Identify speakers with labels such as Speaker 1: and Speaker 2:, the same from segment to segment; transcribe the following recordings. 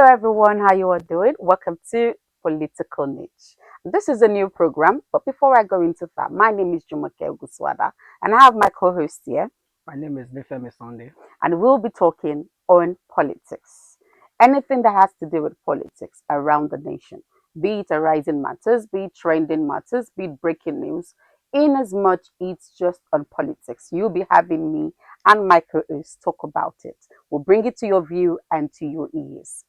Speaker 1: Hello everyone, how you are doing? Welcome to Political Niche. This is a new program, but before I go into that, my name is Jumoke Ogunsuada and I have my co-host here,
Speaker 2: My name is Nifemi Sunday.
Speaker 1: and we'll be talking on politics. Anything that has to do with politics around the nation, be it arising matters, be it trending matters, be it breaking news, in as much it's just on politics. You'll be having me and my co-host talk about it. We'll bring it to your view and to your ears.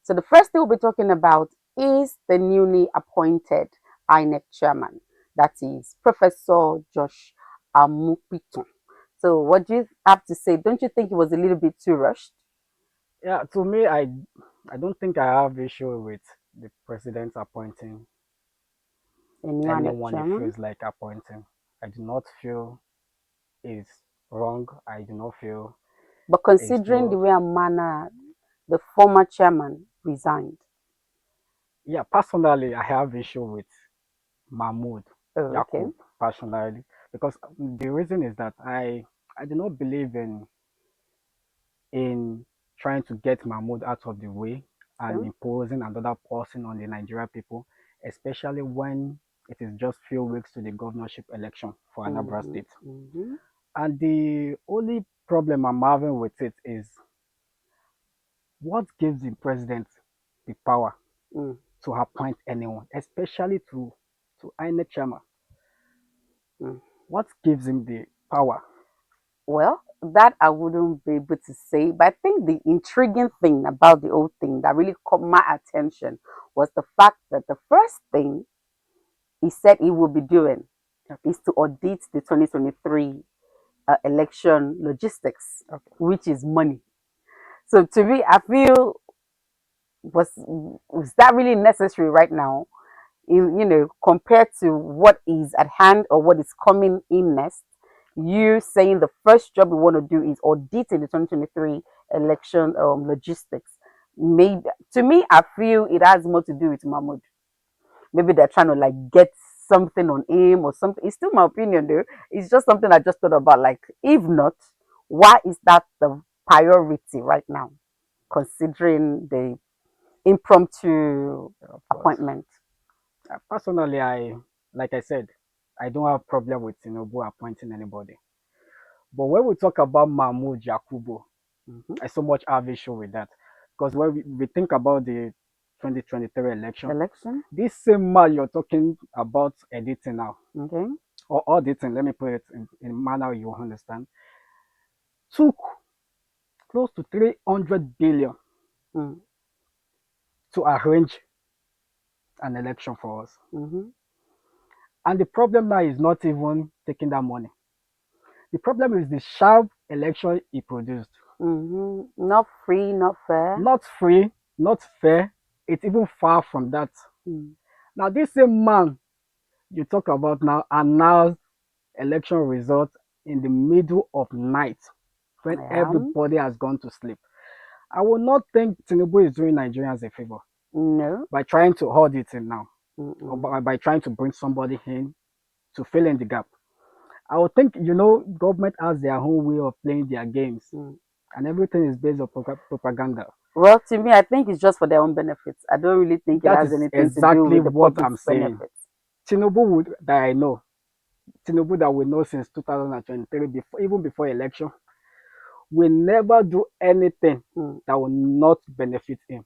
Speaker 1: So the first thing we'll be talking about is the newly appointed INEC chairman. That is Professor Josh Amupiton. So what do you have to say? Don't you think it was a little bit too rushed?
Speaker 2: Yeah, to me, I don't think I have issue with the president appointing
Speaker 1: The new INEC
Speaker 2: anyone he
Speaker 1: chairman?
Speaker 2: feels like appointing. I do not feel it's wrong. I do not feel
Speaker 1: But
Speaker 2: it's
Speaker 1: considering
Speaker 2: too.
Speaker 1: the way and manner the former chairman resigned.
Speaker 2: Yeah, personally, I have issue with Mahmoud
Speaker 1: Oh, okay.
Speaker 2: Yakub personally because the reason is that I do not believe in trying to get Mahmoud out of the way and
Speaker 1: Okay.
Speaker 2: imposing another person on the Nigerian people, especially when it is just few weeks to the governorship election for Anambra
Speaker 1: Mm-hmm,
Speaker 2: State.
Speaker 1: mm-hmm,
Speaker 2: And the only problem I'm having with it is what gives the president the power
Speaker 1: mm,
Speaker 2: to appoint anyone, especially to INEC chairman.
Speaker 1: mm.
Speaker 2: What gives him the power?
Speaker 1: Well, that I wouldn't be able to say, but I think the intriguing thing about the whole thing that really caught my attention was the fact that the first thing he said he will be doing is to audit the 2023 election logistics,
Speaker 2: Okay.
Speaker 1: which is money. So to me, I feel was that really necessary right now? Compared to what is at hand or what is coming in next, you saying the first job you want to do is auditing the 2023 election logistics. Made to me, I feel it has more to do with Mahmoud. Maybe they're trying to like get something on him or something. It's still my opinion though. It's just something I just thought about. Like, if not, why is that the priority right now, considering the impromptu
Speaker 2: Of course.
Speaker 1: appointment?
Speaker 2: Personally, like I said, I don't have problem with Tinubu appointing anybody. But when we talk about Mahmoud Yakubu,
Speaker 1: Mm-hmm.
Speaker 2: I so much have issue with that. Because when we think about the 2023 election,
Speaker 1: Election.
Speaker 2: this same man you're talking about editing now,
Speaker 1: Okay.
Speaker 2: or auditing, let me put it in a manner you understand, took close to 300 billion
Speaker 1: Mm.
Speaker 2: to arrange an election for us.
Speaker 1: Mm-hmm.
Speaker 2: And the problem now is not even taking that money. The problem is the sharp election he produced.
Speaker 1: Mm-hmm. Not free, not fair.
Speaker 2: Not free, not fair, it's even far from that.
Speaker 1: Mm.
Speaker 2: Now, this same man you talk about now announced election results in the middle of night when
Speaker 1: I am.
Speaker 2: everybody has gone to sleep. I will not think Tinubu is doing Nigerians a favor
Speaker 1: No.
Speaker 2: by trying to hold it in now or
Speaker 1: Mm-mm.
Speaker 2: by trying to bring somebody in to fill in the gap. I would think, government has their own way of playing their games
Speaker 1: Mm.
Speaker 2: and everything is based on propaganda.
Speaker 1: Well, to me, I think it's just for their own benefits. I don't really think it
Speaker 2: That
Speaker 1: has
Speaker 2: is
Speaker 1: anything to do
Speaker 2: exactly
Speaker 1: with the
Speaker 2: what I'm
Speaker 1: public's
Speaker 2: saying.
Speaker 1: benefits.
Speaker 2: Tinubu would, that I know, Tinubu that we know since 2023, before, even before election, will never do anything
Speaker 1: Mm.
Speaker 2: that will not benefit him.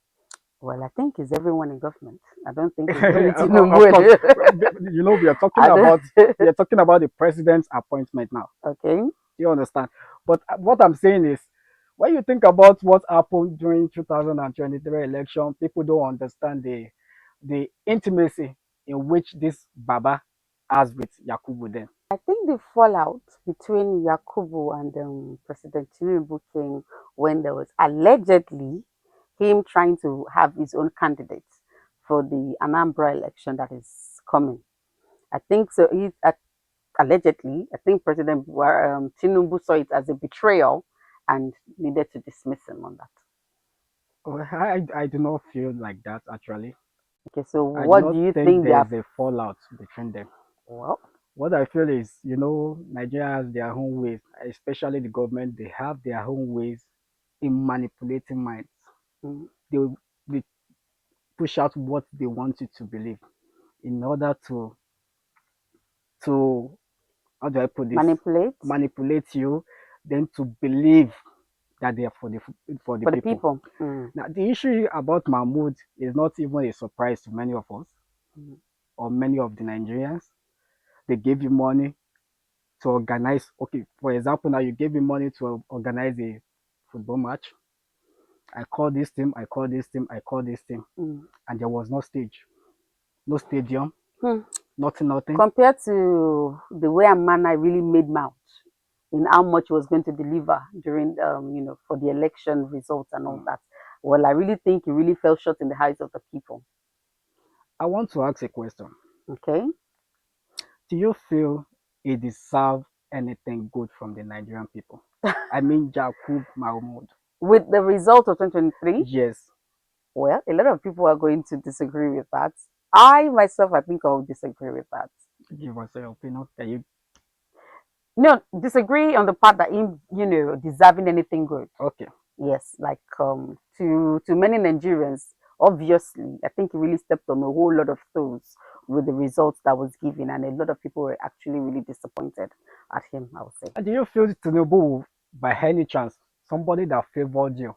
Speaker 1: Well, I think it's everyone in government. I don't think it's only
Speaker 2: Of course,
Speaker 1: Tinubu.
Speaker 2: we are talking
Speaker 1: I don't.
Speaker 2: about the president's appointment now.
Speaker 1: Okay.
Speaker 2: You understand? But what I'm saying is, when you think about what happened during 2023 election, people don't understand the intimacy in which this Baba has with Yakubu then.
Speaker 1: I think the fallout between Yakubu and President Tinubu came when there was allegedly him trying to have his own candidate for the Anambra election that is coming. I think so. Allegedly, I think President Tinubu saw it as a betrayal and needed to dismiss him on that.
Speaker 2: Well, I do not feel like that actually.
Speaker 1: Okay, so
Speaker 2: I do
Speaker 1: what
Speaker 2: not
Speaker 1: do you
Speaker 2: think
Speaker 1: think they
Speaker 2: there
Speaker 1: are?
Speaker 2: is a fallout between them.
Speaker 1: Well,
Speaker 2: What I feel is, Nigeria has their own ways, especially the government. They have their own ways in manipulating minds.
Speaker 1: mm,
Speaker 2: They push out what they want you to believe in order to how do I put this,
Speaker 1: manipulate
Speaker 2: manipulate you, then to believe that they are for the
Speaker 1: for the
Speaker 2: people.
Speaker 1: people.
Speaker 2: Now the issue about Mahmoud is not even a surprise to many of us
Speaker 1: Mm,
Speaker 2: or many of the Nigerians. They gave you money to organize. Okay, for example, now you gave me money to organize a football match. I call this team, I call this team, I call this team,
Speaker 1: mm.
Speaker 2: and there was no stage, no stadium,
Speaker 1: Hmm.
Speaker 2: nothing, nothing.
Speaker 1: Compared to the way Amana really made mouth in how much he was going to deliver during, for the election results and all
Speaker 2: Mm.
Speaker 1: that. Well, I really think he really fell short in the eyes of the people.
Speaker 2: I want to ask a question.
Speaker 1: Okay,
Speaker 2: Do you feel he deserve anything good from the Nigerian people? I mean, Jakub Mahmoud.
Speaker 1: with the result of 2023,
Speaker 2: Yes,
Speaker 1: well, a lot of people are going to disagree with that. I myself, I think I'll disagree with that.
Speaker 2: give us your opinion. Can you?
Speaker 1: No, disagree on the part that him, deserving anything good.
Speaker 2: Okay.
Speaker 1: Yes, like to many Nigerians, obviously, I think he really stepped on a whole lot of toes with the results that was given, and a lot of people were actually really disappointed at him, I would say.
Speaker 2: And do you feel Tinubu, by any chance, somebody that favored you,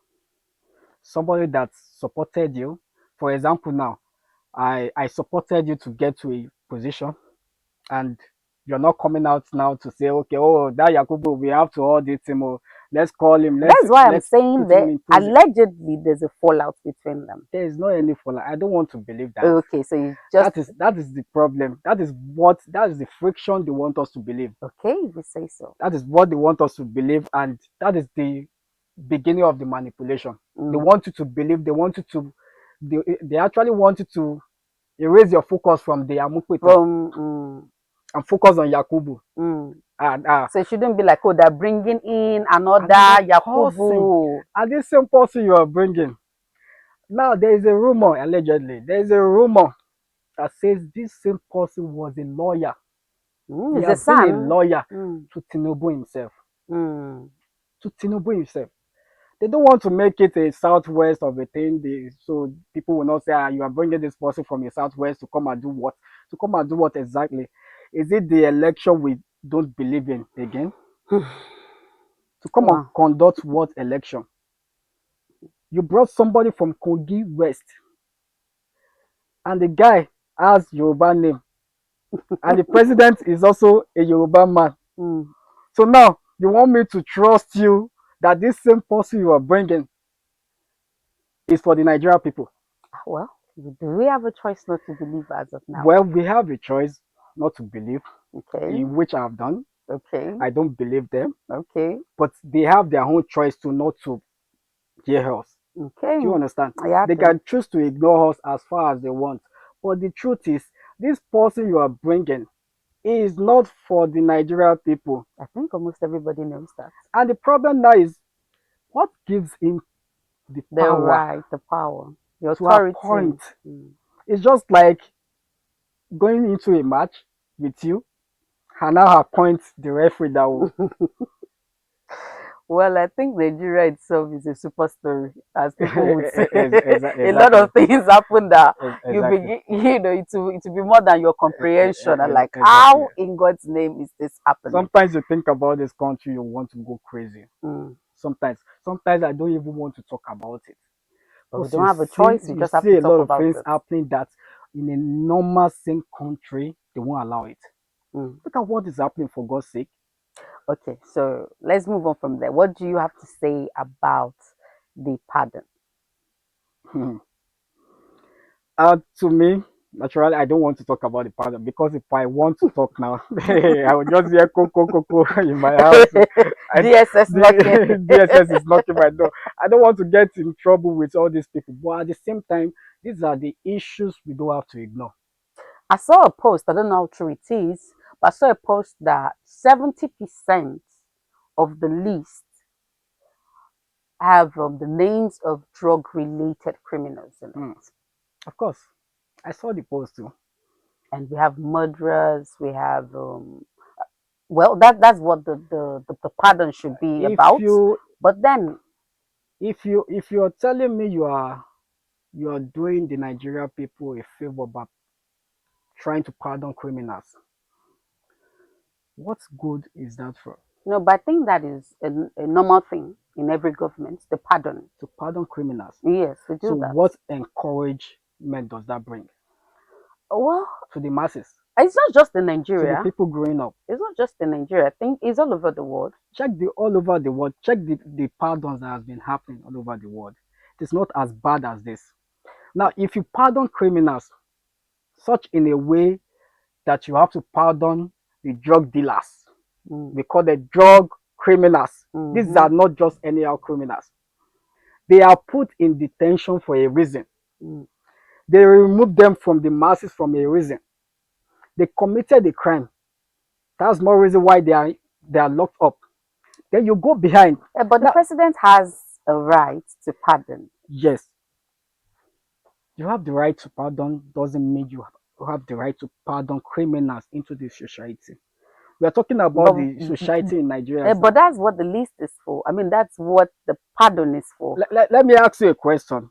Speaker 2: somebody that supported you? For example, now, I supported you to get to a position, and you're not coming out now to say, okay, oh, that Yakubu, we have to audit him, or let's call him, let's
Speaker 1: That's why I'm
Speaker 2: let's
Speaker 1: saying
Speaker 2: put him
Speaker 1: that
Speaker 2: in prison.
Speaker 1: allegedly there's a fallout between them.
Speaker 2: There is no any fallout. I don't want to believe that.
Speaker 1: Okay, so you just
Speaker 2: That is the problem. That is the friction they want us to believe.
Speaker 1: okay, if you say so.
Speaker 2: That is what they want us to believe, and that is the beginning of the manipulation. They
Speaker 1: Mm.
Speaker 2: want you to believe. They want you to. They actually want you to erase your focus from the Amukweton
Speaker 1: From
Speaker 2: and focus on Yakubu.
Speaker 1: mm.
Speaker 2: And
Speaker 1: So it shouldn't be like, oh, they're bringing in
Speaker 2: another
Speaker 1: another
Speaker 2: person,
Speaker 1: Yakubu.
Speaker 2: and this same person you are bringing. Now there is a rumor, allegedly. There is a rumor that says this same person was a lawyer. He
Speaker 1: It's a
Speaker 2: has been a
Speaker 1: son.
Speaker 2: lawyer
Speaker 1: Mm.
Speaker 2: to Tinubu himself.
Speaker 1: Mm.
Speaker 2: To Tinubu himself. They don't want to make it a southwest of a thing. So people will not say, you are bringing this person from a southwest to come and do what? To come and do what exactly? Is it the election we don't believe in again? To come and
Speaker 1: Wow.
Speaker 2: conduct what election? You brought somebody from Kogi West, and the guy has Yoruba name, and the president is also a Yoruba man.
Speaker 1: Mm.
Speaker 2: So now you want me to trust you that this same person you are bringing is for the Nigerian people?
Speaker 1: Well, do we have a choice not to believe as of now?
Speaker 2: Well, we have a choice not to believe,
Speaker 1: Okay.
Speaker 2: in which I have done.
Speaker 1: Okay.
Speaker 2: I don't believe them,
Speaker 1: Okay.
Speaker 2: but they have their own choice to not to hear us.
Speaker 1: Okay.
Speaker 2: Do you understand?
Speaker 1: Yeah, I
Speaker 2: They
Speaker 1: do.
Speaker 2: can choose to ignore us as far as they want. But the truth is, this person you are bringing is not for the Nigerian people.
Speaker 1: I think almost everybody knows that.
Speaker 2: And the problem now is, what gives him the
Speaker 1: The
Speaker 2: power
Speaker 1: right, the power, the
Speaker 2: to
Speaker 1: authority.
Speaker 2: appoint?
Speaker 1: Mm.
Speaker 2: It's just like going into a match with you and now appoint the referee that will.
Speaker 1: Well, I think Nigeria itself is a super story, as people would say. A lot
Speaker 2: Exactly.
Speaker 1: of things happen that you
Speaker 2: Exactly.
Speaker 1: begin, it will be more than your comprehension. And like,
Speaker 2: Exactly.
Speaker 1: how in God's name is this happening?
Speaker 2: Sometimes you think about this country, you want to go crazy.
Speaker 1: Mm.
Speaker 2: Sometimes I don't even want to talk about it
Speaker 1: But we
Speaker 2: because
Speaker 1: don't have a choice. We
Speaker 2: you
Speaker 1: just have
Speaker 2: see
Speaker 1: to
Speaker 2: a
Speaker 1: talk
Speaker 2: lot of
Speaker 1: about
Speaker 2: things
Speaker 1: it.
Speaker 2: happening that in a normal same country they won't allow it.
Speaker 1: Mm.
Speaker 2: Look at what is happening, for God's sake.
Speaker 1: Okay, so let's move on from there. What do you have to say about the pardon?
Speaker 2: To me, naturally, I don't want to talk about the pardon because if I want to talk now, I will just hear coco in my house.
Speaker 1: DSS knocking.
Speaker 2: The DSS is knocking my door. I don't want to get in trouble with all these people, but at the same time, these are the issues we don't have to ignore.
Speaker 1: I saw a post, I don't know how true it is, but I saw a post that 70% of the list have the names of drug related criminals in
Speaker 2: Hmm.
Speaker 1: it.
Speaker 2: Of course, I saw the post too.
Speaker 1: And we have murderers. We have well, that's what the pardon should be
Speaker 2: If
Speaker 1: about.
Speaker 2: you
Speaker 1: But then,
Speaker 2: if you're telling me you are doing the Nigeria people a favor by trying to pardon criminals, what good is that for?
Speaker 1: no, but I think that is a normal thing in every government. The pardon.
Speaker 2: To pardon criminals.
Speaker 1: Yes, we
Speaker 2: So
Speaker 1: do that.
Speaker 2: what encouragement does that bring
Speaker 1: Well,
Speaker 2: to the masses,
Speaker 1: it's not just in
Speaker 2: to the
Speaker 1: Nigeria.
Speaker 2: people growing up?
Speaker 1: It's not just in Nigeria. I think it's all over the world.
Speaker 2: Check the all over the world. Check the pardons that has been happening all over the world. It's not as bad as this. Now, if you pardon criminals, such in a way that you have to pardon the drug dealers, we call them drug criminals. These are not just anyhow criminals. They are put in detention for a reason.
Speaker 1: Mm.
Speaker 2: They remove them from the masses from a reason. They committed a crime. That's more reason why they are locked up. Then you go behind.
Speaker 1: But the
Speaker 2: Now,
Speaker 1: president has a right to pardon.
Speaker 2: yes, you have the right to pardon. Doesn't mean you have the right to pardon criminals into the society. We are talking about
Speaker 1: But
Speaker 2: the society in Nigeria.
Speaker 1: but that's what the list is for. I mean, that's what the pardon is for.
Speaker 2: Let me ask you a question.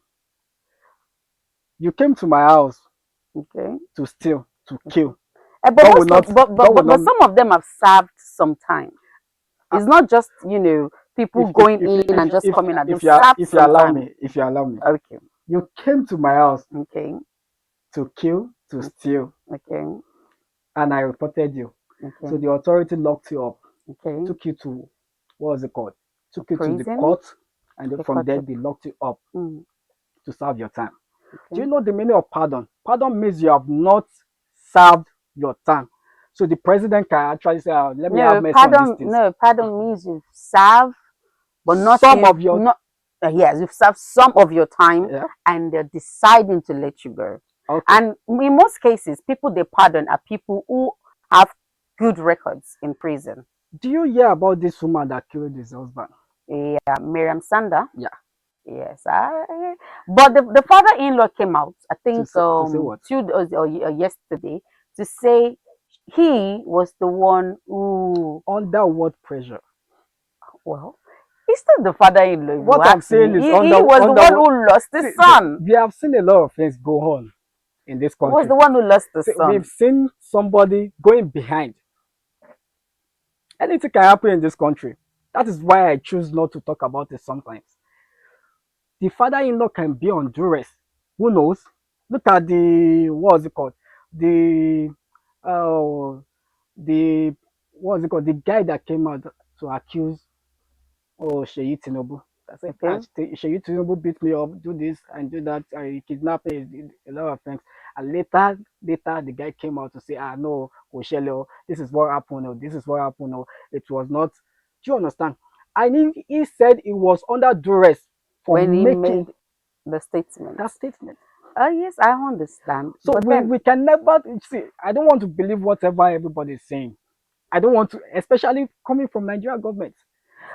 Speaker 2: You came to my house
Speaker 1: Okay.
Speaker 2: to steal, to kill.
Speaker 1: But
Speaker 2: God will
Speaker 1: most
Speaker 2: not.
Speaker 1: of, but,
Speaker 2: God
Speaker 1: but,
Speaker 2: will
Speaker 1: but
Speaker 2: not.
Speaker 1: but some of them have served some time.
Speaker 2: Uh,
Speaker 1: It's not just people
Speaker 2: if if
Speaker 1: going
Speaker 2: if
Speaker 1: in and just
Speaker 2: if
Speaker 1: coming out. They've
Speaker 2: if you are,
Speaker 1: served
Speaker 2: if you
Speaker 1: some
Speaker 2: allow
Speaker 1: time.
Speaker 2: me, if you allow me,
Speaker 1: Okay.
Speaker 2: you came to my house
Speaker 1: Okay.
Speaker 2: to kill, to steal,
Speaker 1: Okay.
Speaker 2: and I reported you. So
Speaker 1: Okay.
Speaker 2: the authority locked you up,
Speaker 1: Okay.
Speaker 2: took you to, what was it called?
Speaker 1: A
Speaker 2: Took you to the
Speaker 1: prison.
Speaker 2: court, and then
Speaker 1: They
Speaker 2: from
Speaker 1: cut
Speaker 2: there
Speaker 1: it.
Speaker 2: they locked you up
Speaker 1: Mm,
Speaker 2: to serve your time. Do
Speaker 1: okay.
Speaker 2: you know the meaning of pardon? Pardon means you have not served your time. So the president can actually say, "Let me have
Speaker 1: No,
Speaker 2: mercy on these
Speaker 1: pardon.
Speaker 2: things."
Speaker 1: No, pardon means you've served, but not
Speaker 2: Some
Speaker 1: you.
Speaker 2: of your,
Speaker 1: Not yes, you've served some of your time,
Speaker 2: yeah,
Speaker 1: and they're deciding to let you go.
Speaker 2: okay.
Speaker 1: And in most cases, people they pardon are people who have good records in prison.
Speaker 2: Do you hear about this woman that killed his husband?
Speaker 1: Yeah, Miriam Sanda.
Speaker 2: Yeah,
Speaker 1: Yes, but the father-in-law came out, I think,
Speaker 2: to say what?
Speaker 1: yesterday, to say he was the one who,
Speaker 2: Under what pressure?
Speaker 1: well, he's still the father-in-law. If you
Speaker 2: What I'm
Speaker 1: ask
Speaker 2: saying
Speaker 1: me,
Speaker 2: is
Speaker 1: he was the
Speaker 2: under
Speaker 1: one
Speaker 2: what?
Speaker 1: who lost his
Speaker 2: See,
Speaker 1: son.
Speaker 2: we have seen a lot of things go on in this
Speaker 1: He was
Speaker 2: country.
Speaker 1: the one who lost the
Speaker 2: See, we've
Speaker 1: son.
Speaker 2: seen somebody going behind. Anything can happen in this country. That is why I choose not to talk about it sometimes. The father-in-law can be on duress. Who knows? Look at the, what was it called? The uh the, what was it called? The guy that came out to accuse, oh, Sheyi Tinubu. I said,
Speaker 1: Okay,
Speaker 2: Sheyi Tinubu beat me up, do this and do that, I kidnap me, did a lot of things. And later, the guy came out to say, no, Oshele, this is what happened, or this is what happened, or it was not. Do you understand? And he said he was under duress for
Speaker 1: when he made
Speaker 2: making
Speaker 1: the statement.
Speaker 2: that statement.
Speaker 1: Oh yes, I understand.
Speaker 2: So
Speaker 1: But then,
Speaker 2: we can never see. I don't want to believe whatever everybody is saying. I don't want to, especially coming from Nigeria government.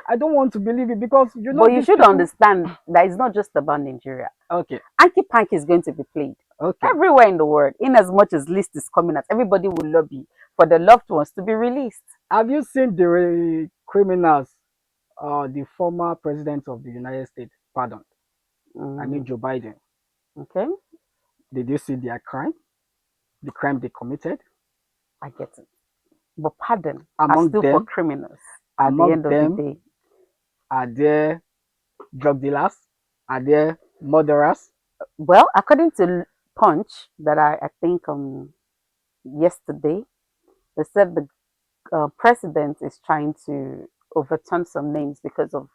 Speaker 2: I don't want to believe it because
Speaker 1: but you
Speaker 2: these
Speaker 1: should
Speaker 2: people.
Speaker 1: understand that it's not just about Nigeria.
Speaker 2: Okay,
Speaker 1: Anki Panky is going to be played
Speaker 2: okay.
Speaker 1: everywhere in the world. In as much as list is coming out, everybody will lobby for the loved ones to be released.
Speaker 2: Have you seen the criminals, the former president of the United States, pardon, I mean
Speaker 1: Mm,
Speaker 2: Joe Biden?
Speaker 1: okay,
Speaker 2: Did you see their crime, the crime they committed?
Speaker 1: I get it. But pardon are
Speaker 2: Among
Speaker 1: still for
Speaker 2: them,
Speaker 1: criminals at the
Speaker 2: among
Speaker 1: end of the
Speaker 2: them,
Speaker 1: day.
Speaker 2: are there drug dealers? Are there murderers?
Speaker 1: Well, according to Punch that I think yesterday, they said the president is trying to overturn some names because of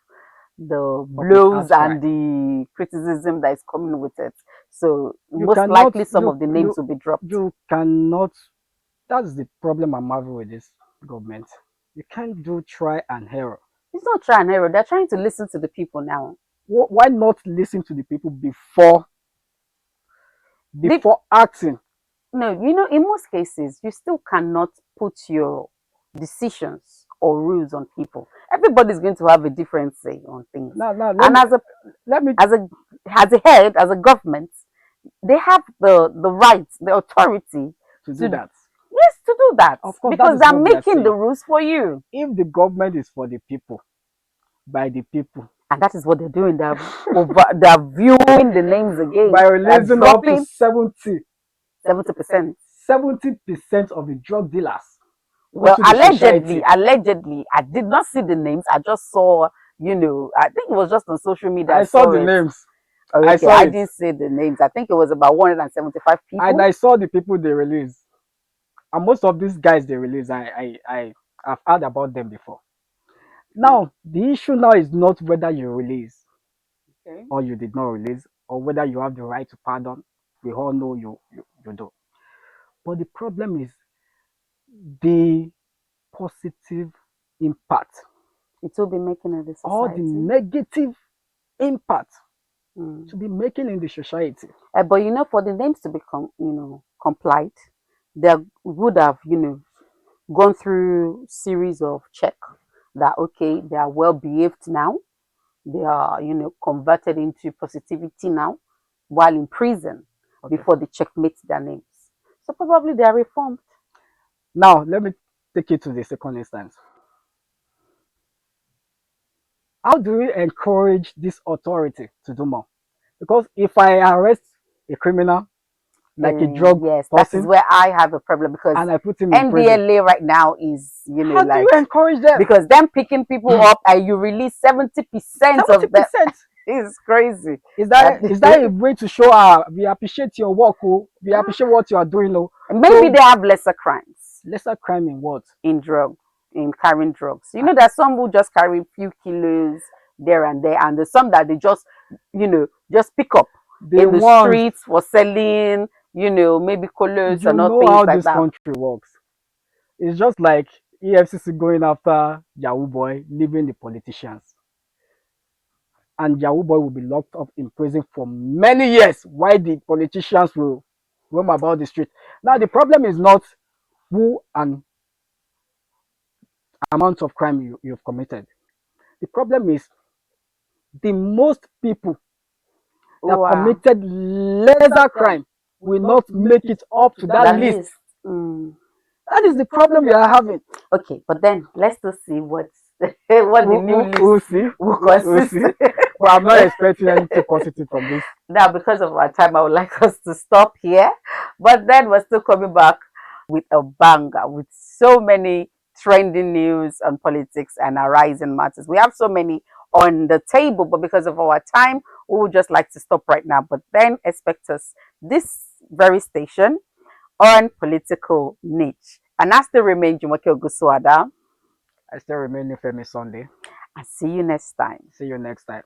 Speaker 1: the
Speaker 2: Of his
Speaker 1: blows
Speaker 2: outcry.
Speaker 1: and the criticism that is coming with it. So
Speaker 2: You
Speaker 1: most
Speaker 2: cannot,
Speaker 1: likely some of the names will be dropped.
Speaker 2: you cannot. That's the problem I'm having with this government. You can't do try and error.
Speaker 1: It's not try and error. They're trying to listen to the people now.
Speaker 2: Why not listen to the people before
Speaker 1: They,
Speaker 2: acting?
Speaker 1: no, in most cases, you still cannot put your decisions or rules on people. Everybody's going to have a different say on things.
Speaker 2: Now,
Speaker 1: And
Speaker 2: let me.
Speaker 1: as a head, as a government, they have the rights, the authority
Speaker 2: to do
Speaker 1: to,
Speaker 2: that.
Speaker 1: yes, to do that,
Speaker 2: Of course, that
Speaker 1: because
Speaker 2: is
Speaker 1: they're
Speaker 2: what we are
Speaker 1: making the
Speaker 2: saying.
Speaker 1: rules for you.
Speaker 2: If the government is for the people, by the people,
Speaker 1: And that is what they're doing. They're viewing the names again.
Speaker 2: by
Speaker 1: They're
Speaker 2: releasing up to
Speaker 1: dropping 70%.
Speaker 2: 70% of the drug dealers
Speaker 1: Well,
Speaker 2: into the society.
Speaker 1: allegedly, I did not see the names. I just saw, I think it was just on social media. I
Speaker 2: I saw
Speaker 1: saw
Speaker 2: the
Speaker 1: it.
Speaker 2: names.
Speaker 1: Oh,
Speaker 2: I
Speaker 1: okay,
Speaker 2: saw
Speaker 1: I
Speaker 2: it.
Speaker 1: didn't see the names. I think it was about 175
Speaker 2: And
Speaker 1: people.
Speaker 2: I saw the people they released. And most of these guys they release, I've heard about them before. Now, the issue now is not whether you release
Speaker 1: Okay.
Speaker 2: or you did not release, or whether you have the right to pardon. We all know you do. But the problem is the positive impact
Speaker 1: It will be making in the
Speaker 2: or the
Speaker 1: society.
Speaker 2: negative impact
Speaker 1: Mm.
Speaker 2: to be making in the society.
Speaker 1: But for the names to become, complied, they would have, gone through series of check that okay, they are well behaved now. They are, converted into positivity now, while in prison
Speaker 2: Okay.
Speaker 1: before they checkmate their names. So probably they are reformed.
Speaker 2: Now, let me take it to the second instance. How do we encourage this authority to do more? Because if I arrest a criminal, like a drug
Speaker 1: Yes, that is
Speaker 2: person,
Speaker 1: where I have a problem because
Speaker 2: and I put him in prison,
Speaker 1: NDLA right now is,
Speaker 2: how do you
Speaker 1: like,
Speaker 2: encourage them?
Speaker 1: because them picking people up and you release 70%
Speaker 2: Seventy
Speaker 1: of them
Speaker 2: percent.
Speaker 1: is crazy.
Speaker 2: Is
Speaker 1: That
Speaker 2: that a way to show we appreciate your work, oh, we appreciate what you are doing, oh.
Speaker 1: maybe
Speaker 2: So
Speaker 1: they have lesser crimes
Speaker 2: lesser crime in what?
Speaker 1: in in carrying drugs.
Speaker 2: Ah,
Speaker 1: There's some who just carry a few kilos there and there, and there's some that they just pick up
Speaker 2: the
Speaker 1: in the
Speaker 2: ones
Speaker 1: streets for selling, maybe colors
Speaker 2: you
Speaker 1: and all
Speaker 2: know
Speaker 1: things
Speaker 2: how
Speaker 1: like
Speaker 2: this
Speaker 1: that.
Speaker 2: country works. It's just like EFCC going after Yahoo Boy, leaving the politicians. And Yahoo Boy will be locked up in prison for many years while the politicians will roam about the street. Now, the problem is not who and amount of crime you've committed. The problem is the most people that
Speaker 1: Wow,
Speaker 2: committed lesser crime will not make it up to that
Speaker 1: that
Speaker 2: list.
Speaker 1: list. Mm.
Speaker 2: That is the problem we are having.
Speaker 1: Okay, but then let's just see what what the new list
Speaker 2: We'll see.
Speaker 1: will
Speaker 2: We'll
Speaker 1: consist.
Speaker 2: see. But I'm not expecting anything positive from this.
Speaker 1: Now, because of our time, I would like us to stop here. But then we're still coming back with a banger, with so many trending news on politics and our rising matters. We have so many on the table, but because of our time, we would just like to stop right now. But then expect us this very station on political niche. And I still remain Jumoke Ogunsuada.
Speaker 2: I still remain Nifemi Sunday.
Speaker 1: And see you next time.
Speaker 2: See you next time.